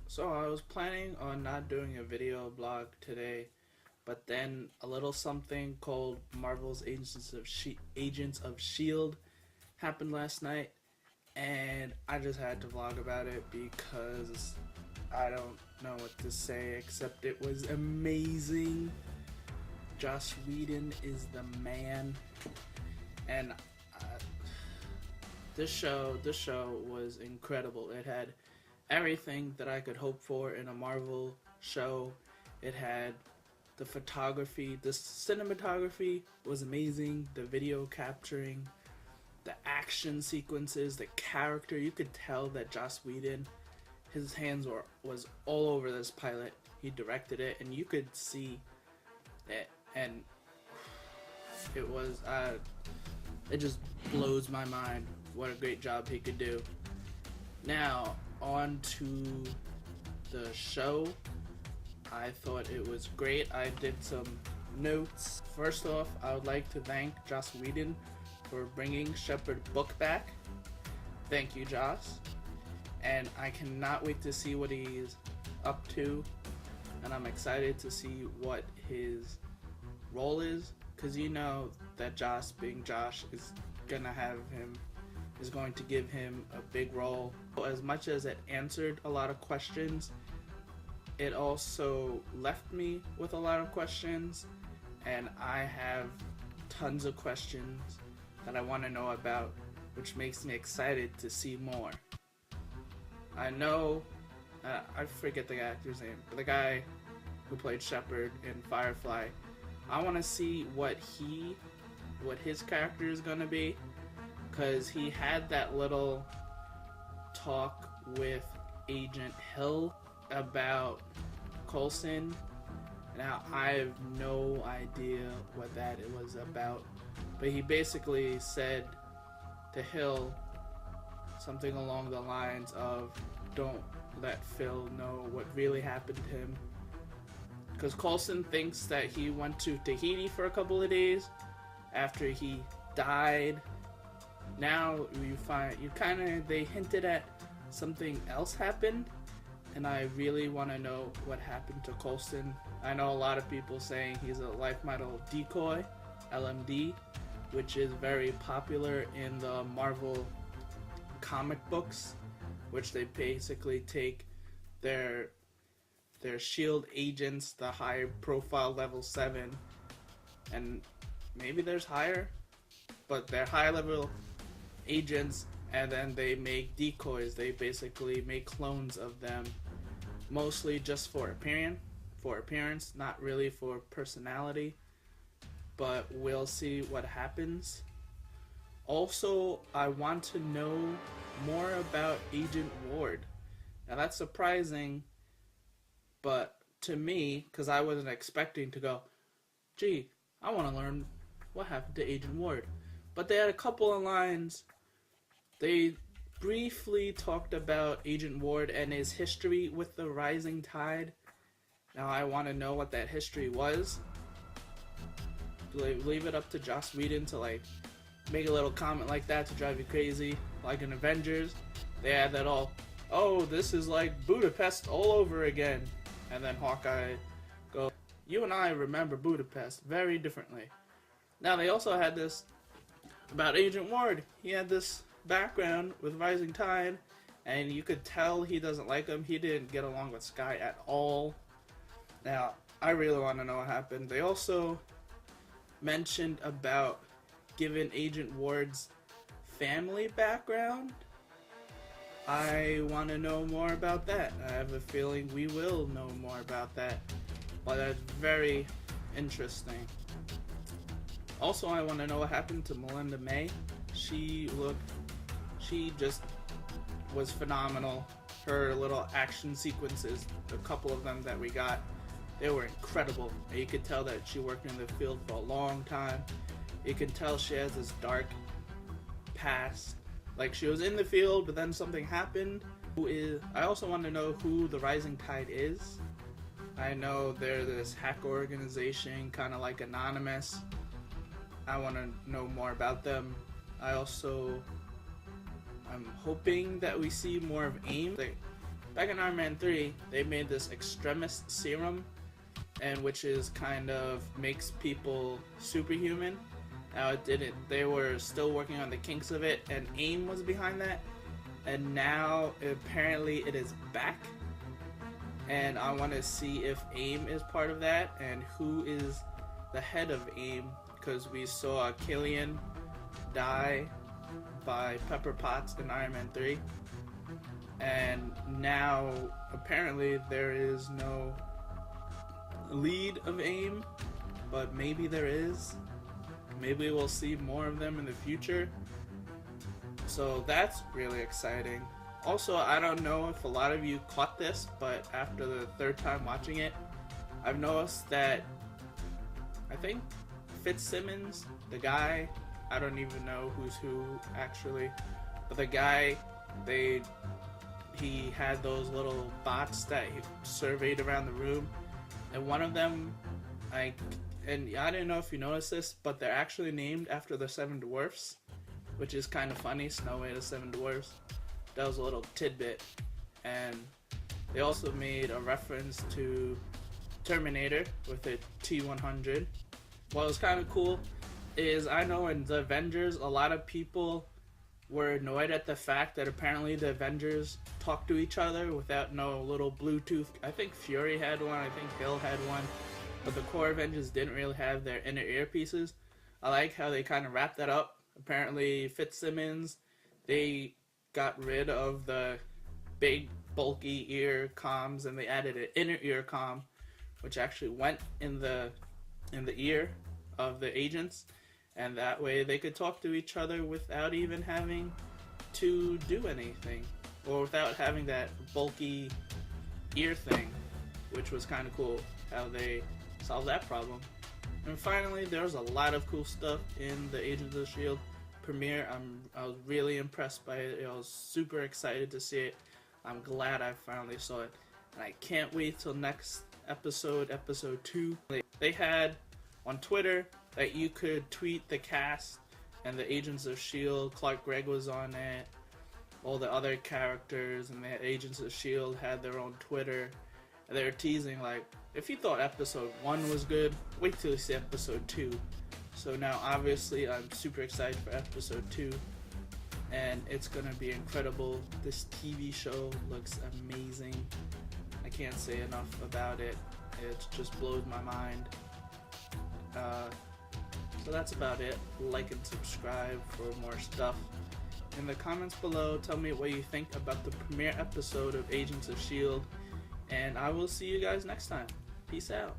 So I was planning on not doing a video blog today, but then a little something called Marvel's Agents of S.H.I.E.L.D. happened last night, and I just had to vlog about it because I don't know what to say except it was amazing. Joss Whedon is the man, and this show was incredible. It had everything that I could hope for in a Marvel show. It had the photography, the cinematography was amazing, the video capturing, the action sequences, the character. You could tell that Joss Whedon, his hands was all over this pilot. He directed it, and you could see it, and it just blows my mind what a great job he could do. Now, on to the show. I thought it was great. I did some notes. First off, I would like to thank Joss Whedon for bringing Shepherd book back. Thank you, Joss. And I cannot wait to see what he's up to. And I'm excited to see what his role is, because you know that Joss, being Josh, is going to give him a big role. As much as it answered a lot of questions, it also left me with a lot of questions, and I have tons of questions that I want to know about, which makes me excited to see more. I know, I forget the actor's name, but the guy who played Shepherd in Firefly, I want to see what his character is going to be, because he had that little talk with Agent Hill about Coulson. Now, I have no idea what that was about, but he basically said to Hill something along the lines of, don't let Phil know what really happened to him, because Coulson thinks that he went to Tahiti for a couple of days after he died. Now they hinted at something else happened, and I really want to know what happened to Coulson. I know a lot of people saying he's a life model decoy, LMD, which is very popular in the Marvel comic books, which they basically take their S.H.I.E.L.D. agents, the high profile level 7, and maybe there's higher, but they're high level agents, and then they make decoys. They basically make clones of them, mostly just for appearance, not really for personality, but we'll see what happens. Also, I want to know more about Agent Ward. Now, that's surprising, but to me, because I wasn't expecting to go, gee, I want to learn what happened to Agent Ward. But they had a couple of lines. They briefly talked about Agent Ward and his history with the Rising Tide. Now, I want to know what that history was. Do they leave it up to Joss Whedon to make a little comment like that to drive you crazy? Like in Avengers, they had that oh, this is like Budapest all over again. And then Hawkeye goes, you and I remember Budapest very differently. Now, they also had this about Agent Ward. He had this background with Rising Tide, and you could tell he doesn't like him. He didn't get along with Sky at all. Now, I really want to know what happened. They also mentioned about giving Agent Ward's family background. I want to know more about that. I have a feeling we will know more about that, but that's very interesting. Also, I want to know what happened to Melinda May. She just was phenomenal. Her little action sequences, a couple of them that we got, they were incredible. And you could tell that she worked in the field for a long time. You can tell she has this dark past. Like, she was in the field, but then something happened. I also want to know who the Rising Tide is. I know they're this hack organization, kind of like Anonymous. I want to know more about them. I'm hoping that we see more of AIM. back in Iron Man 3, they made this extremist serum, and which is kind of makes people superhuman. Now it didn't. They were still working on the kinks of it, and AIM was behind that. And now apparently it is back. And I want to see if AIM is part of that, and who is the head of AIM, because we saw Killian die by Pepper Potts in Iron Man 3. And now apparently there is no lead of AIM, but maybe there is. Maybe we'll see more of them in the future. So that's really exciting. Also, I don't know if a lot of you caught this, but after the third time watching it, I've noticed that I think Fitzsimmons, the guy, I don't even know who's who actually, but the guy, he had those little bots that he surveyed around the room, and one of them, and I didn't know if you noticed this, but they're actually named after the Seven Dwarfs, which is kind of funny. Snow White, the Seven Dwarfs. That was a little tidbit. And they also made a reference to Terminator with a T-100. What was kind of cool is, I know in the Avengers, a lot of people were annoyed at the fact that apparently the Avengers talk to each other without no little Bluetooth. I think Fury had one, I think Hill had one, but the core Avengers didn't really have their inner earpieces. I like how they kind of wrapped that up. Apparently Fitzsimmons, they got rid of the big bulky ear comms and they added an inner ear comm, which actually went in the ear of the agents, and that way they could talk to each other without even having to do anything, or without having that bulky ear thing, which was kind of cool how they solved that problem. And finally, there was a lot of cool stuff in the Agents of S.H.I.E.L.D. premiere. I was really impressed by it. I was super excited to see it. I'm glad I finally saw it, and I can't wait till next episode, episode 2. They had on Twitter that you could tweet the cast and the Agents of S.H.I.E.L.D. Clark Gregg was on it. All the other characters and the Agents of S.H.I.E.L.D. had their own Twitter. And they were teasing, like, if you thought episode 1 was good, wait till you see episode 2. So now obviously I'm super excited for episode 2, and it's gonna be incredible. This TV show looks amazing. I can't say enough about it. It just blows my mind. So that's about it. Like and subscribe for more stuff. In the comments below, tell me what you think about the premiere episode of Agents of S.H.I.E.L.D. And I will see you guys next time. Peace out.